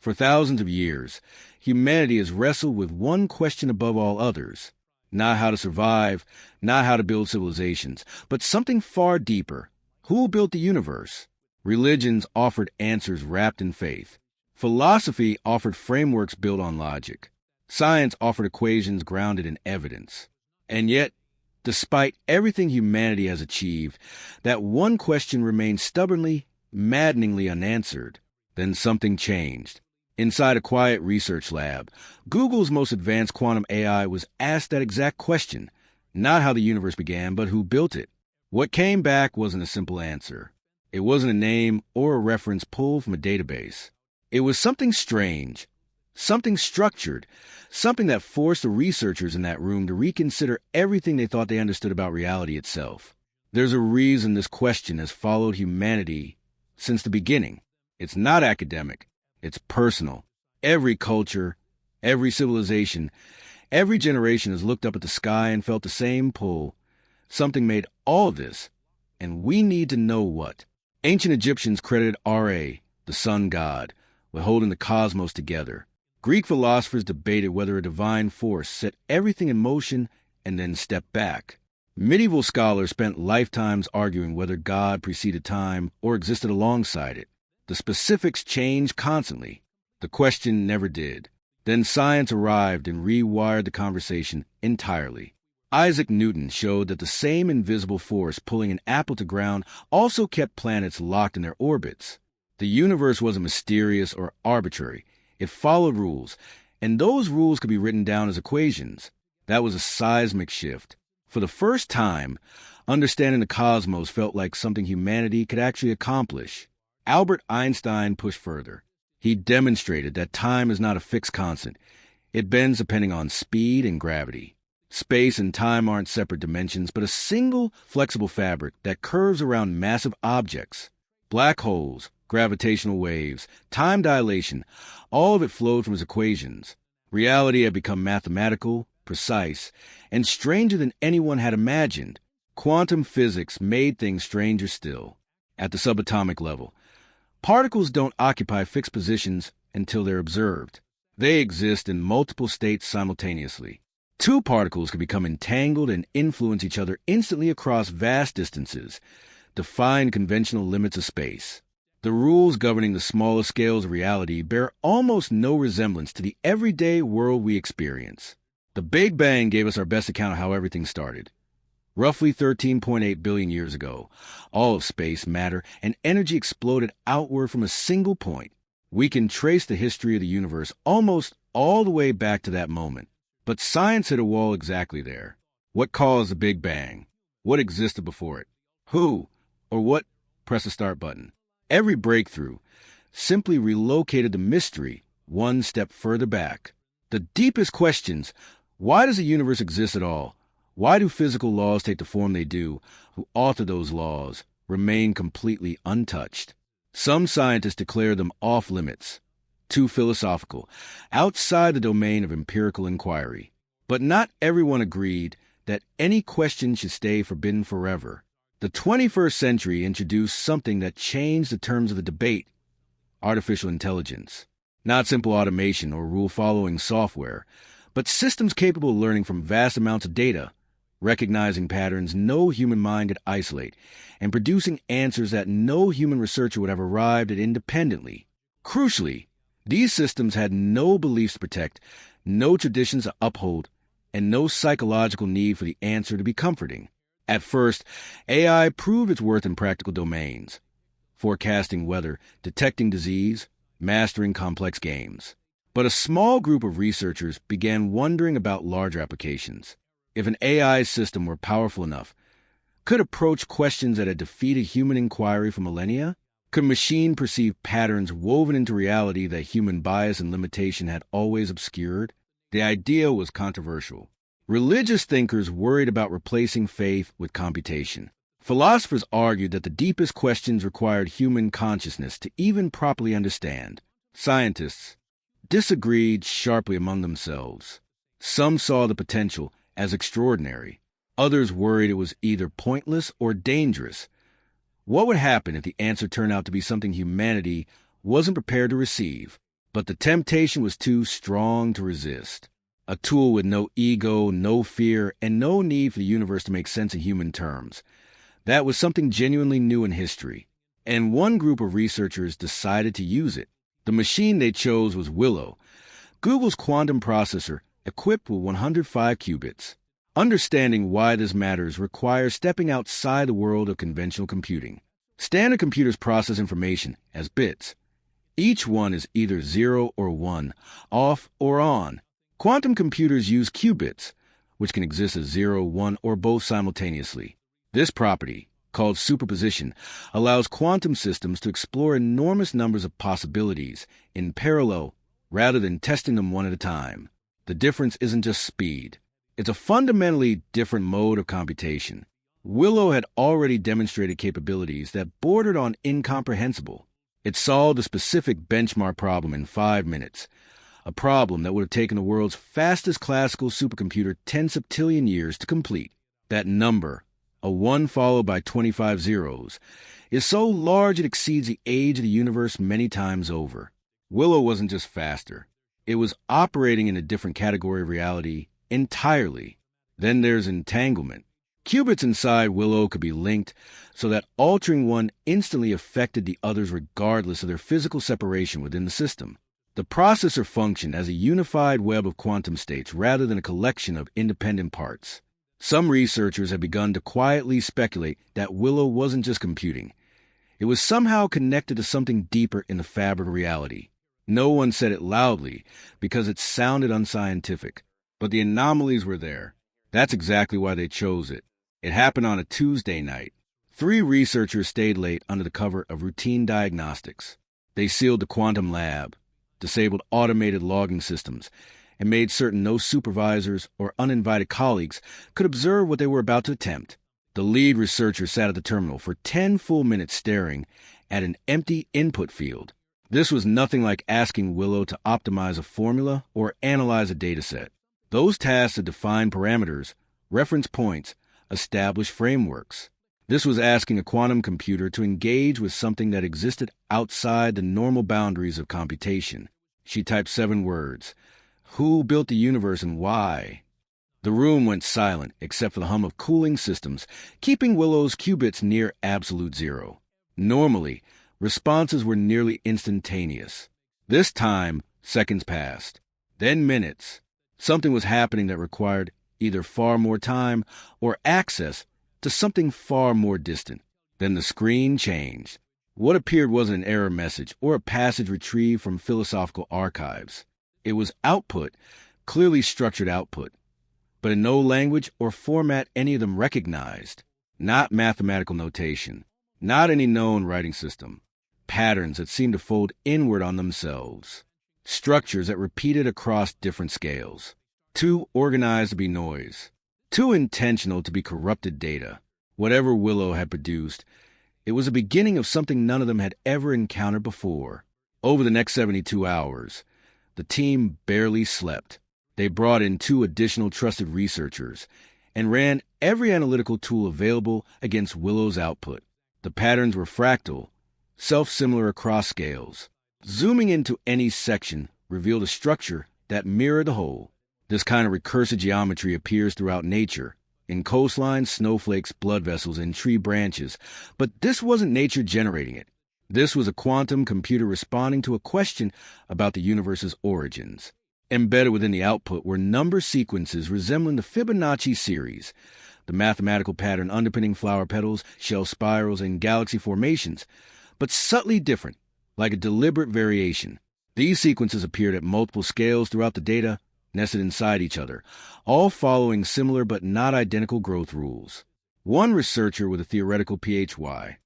For thousands of years, humanity has wrestled with one question above all others. Not how to survive, not how to build civilizations, but something far deeper. Who built the universe? Religions offered answers wrapped in faith. Philosophy offered frameworks built on logic. Science offered equations grounded in evidence. And yet, despite everything humanity has achieved, that one question remains stubbornly, maddeningly unanswered. Then something changed. Inside a quiet research lab, Google's most advanced quantum AI was asked that exact question, not how the universe began, but who built it. What came back wasn't a simple answer. It wasn't a name or a reference pulled from a database. It was something strange, something structured, something that forced the researchers in that room to reconsider everything they thought they understood about reality itself. There's a reason this question has followed humanity since the beginning. It's not academic. It's personal. Every culture, every civilization, every generation has looked up at the sky and felt the same pull. Something made all of this, and we need to know what. Ancient Egyptians credited Ra, the sun god, with holding the cosmos together. Greek philosophers debated whether a divine force set everything in motion and then stepped back. Medieval scholars spent lifetimes arguing whether God preceded time or existed alongside it. The specifics changed constantly. The question never did. Then science arrived and rewired the conversation entirely. Isaac Newton showed that the same invisible force pulling an apple to ground also kept planets locked in their orbits. The universe wasn't mysterious or arbitrary. It followed rules, and those rules could be written down as equations. That was a seismic shift. For the first time, understanding the cosmos felt like something humanity could actually accomplish. Albert Einstein pushed further. He demonstrated that time is not a fixed constant. It bends depending on speed and gravity. Space and time aren't separate dimensions, but a single, flexible fabric that curves around massive objects. Black holes, gravitational waves, time dilation, all of it flowed from his equations. Reality had become mathematical, precise, and stranger than anyone had imagined. Quantum physics made things stranger still. At the subatomic level, particles don't occupy fixed positions until they're observed. They exist in multiple states simultaneously. Two particles can become entangled and influence each other instantly across vast distances, defying conventional limits of space. The rules governing the smallest scales of reality bear almost no resemblance to the everyday world we experience. The Big Bang gave us our best account of how everything started. Roughly 13.8 billion years ago, all of space, matter, and energy exploded outward from a single point. We can trace the history of the universe almost all the way back to that moment. But science hit a wall exactly there. What caused the Big Bang? What existed before it? Who or what pressed the start button? Every breakthrough simply relocated the mystery one step further back. The deepest questions: why does the universe exist at all? Why do physical laws take the form they do? Who authored those laws? Remain completely untouched. Some scientists declare them off limits, too philosophical, outside the domain of empirical inquiry. But not everyone agreed that any question should stay forbidden forever. The 21st century introduced something that changed the terms of the debate: artificial intelligence. Not simple automation or rule-following software, but systems capable of learning from vast amounts of data, recognizing patterns no human mind could isolate, and producing answers that no human researcher would have arrived at independently. Crucially, these systems had no beliefs to protect, no traditions to uphold, and no psychological need for the answer to be comforting. At first, AI proved its worth in practical domains: forecasting weather, detecting disease, mastering complex games. But a small group of researchers began wondering about larger applications. If an AI system were powerful enough, could it approach questions that had defeated human inquiry for millennia? Could machine perceive patterns woven into reality that human bias and limitation had always obscured? The idea was controversial. Religious thinkers worried about replacing faith with computation. Philosophers argued that the deepest questions required human consciousness to even properly understand. Scientists disagreed sharply among themselves. Some saw the potential as extraordinary. Others worried it was either pointless or dangerous. What would happen if the answer turned out to be something humanity wasn't prepared to receive? But the temptation was too strong to resist. A tool with no ego, no fear, and no need for the universe to make sense in human terms. That was something genuinely new in history. And one group of researchers decided to use it. The machine they chose was Willow, Google's quantum processor equipped with 105 qubits. Understanding why this matters requires stepping outside the world of conventional computing. Standard computers process information as bits. Each one is either 0 or 1, off or on. Quantum computers use qubits, which can exist as 0, 1, or both simultaneously. This property, called superposition, allows quantum systems to explore enormous numbers of possibilities in parallel rather than testing them one at a time. The difference isn't just speed. It's a fundamentally different mode of computation. Willow had already demonstrated capabilities that bordered on incomprehensible. It solved a specific benchmark problem in 5 minutes, a problem that would have taken the world's fastest classical supercomputer 10 septillion years to complete. That number, a 1 followed by 25 zeros, is so large it exceeds the age of the universe many times over. Willow wasn't just faster. It was operating in a different category of reality entirely. Then there's entanglement. Qubits inside Willow could be linked so that altering one instantly affected the others regardless of their physical separation within the system. The processor functioned as a unified web of quantum states rather than a collection of independent parts. Some researchers have begun to quietly speculate that Willow wasn't just computing. It was somehow connected to something deeper in the fabric of reality. No one said it loudly because it sounded unscientific, but the anomalies were there. That's exactly why they chose it. It happened on a Tuesday night. 3 researchers stayed late under the cover of routine diagnostics. They sealed the quantum lab, disabled automated logging systems, and made certain no supervisors or uninvited colleagues could observe what they were about to attempt. The lead researcher sat at the terminal for 10 full minutes staring at an empty input field. This was nothing like asking Willow to optimize a formula or analyze a dataset. Those tasks had defined parameters, reference points, established frameworks. This was asking a quantum computer to engage with something that existed outside the normal boundaries of computation. She typed 7 words. Who built the universe and why? The room went silent except for the hum of cooling systems, keeping Willow's qubits near absolute zero. Normally, responses were nearly instantaneous. This time, seconds passed, then minutes. Something was happening that required either far more time or access to something far more distant. Then the screen changed. What appeared wasn't an error message or a passage retrieved from philosophical archives. It was output, clearly structured output, but in no language or format any of them recognized. Not mathematical notation, not any known writing system. Patterns that seemed to fold inward on themselves. Structures that repeated across different scales. Too organized to be noise. Too intentional to be corrupted data. Whatever Willow had produced, it was the beginning of something none of them had ever encountered before. Over the next 72 hours, the team barely slept. They brought in 2 additional trusted researchers and ran every analytical tool available against Willow's output. The patterns were fractal, self-similar across scales. Zooming into any section revealed a structure that mirrored the whole. This kind of recursive geometry appears throughout nature, in coastlines, snowflakes, blood vessels, and tree branches. But this wasn't nature generating it. This was a quantum computer responding to a question about the universe's origins. Embedded within the output were number sequences resembling the Fibonacci series, the mathematical pattern underpinning flower petals, shell spirals, and galaxy formations, but subtly different, like a deliberate variation. These sequences appeared at multiple scales throughout the data, nested inside each other, all following similar but not identical growth rules. One researcher with a theoretical PhD